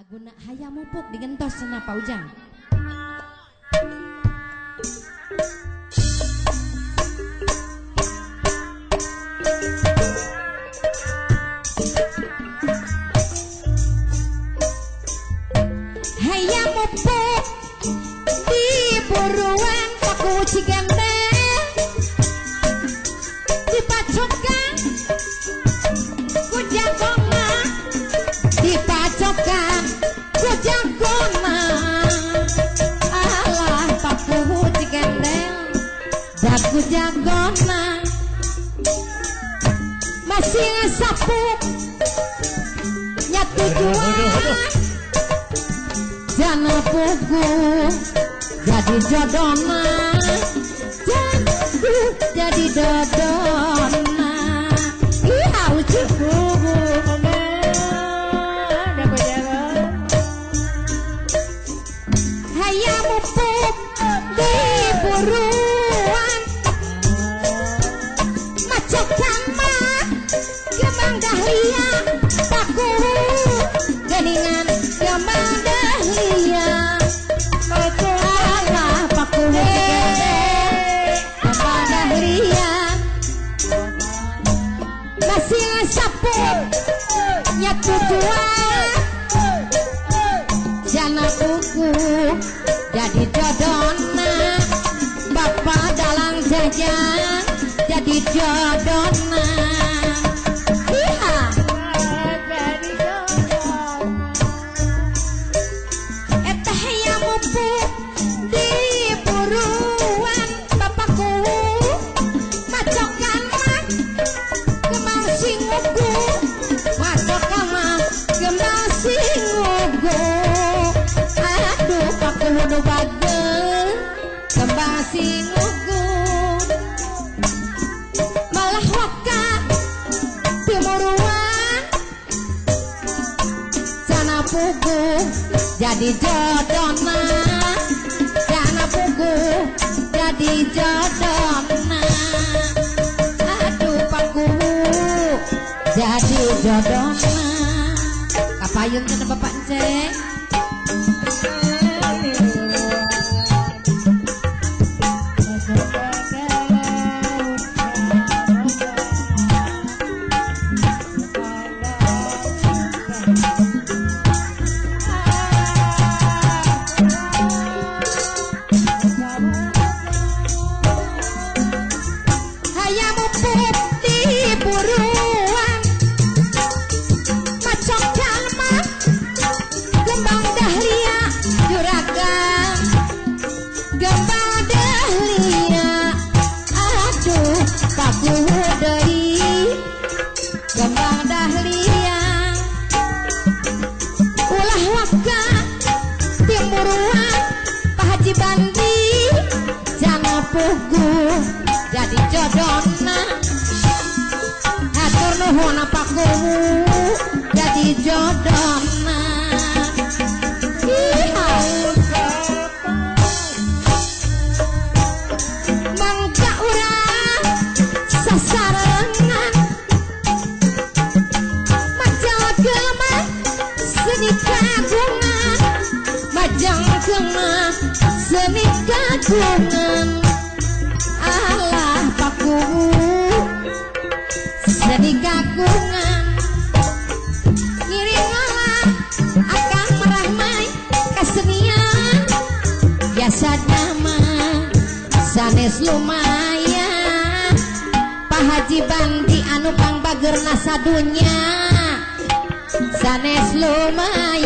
laguna hayam mupuk digentos cenah Pak Ujang. Hayam mupuk di buruan paku cigandeng dipacokan ku jagona dipacokan ku jagona alah paku cigandeng daku jagona masih ngesapuk nyatu jual jana pugu jadi jodona jadi dodona iya uci pugu hayam mupuk di buruan macokan mah kembang dahlia paku geningan kembang dahlia alah paku kembang dahlia masih ngesapuk nyatu jual jana buku jadi jodona bapak dalang jajan jadi jodona iya eta hayam mupuk di buruan bapakku macokan mah kembang singugu macokan mah kembang singugu aduh paku hudu bagel kembang singugu malah waka timuruan jana pugu jadi jodona jana pugu jadi jodona aduh paku jadi jodona kapayun cenah bapak enceng hayam mupuk di buruan macokan mah kembang dahlia juragan kembang dahlia aduh paku deui kembang dahlia ulah waka timuruan Pak Haji Bandi jana pugu jadi jodona hatur nuhun paku jadi jodona iya mangga urang sasarengan majang mah seni kagungan majang mah seni kagungan alah paku seni kagungan ngiringalah akang merahmai kesenian biasa nama sanes lumayan Pak Haji Bandi anu pangbagerna sadunya sanes lumayan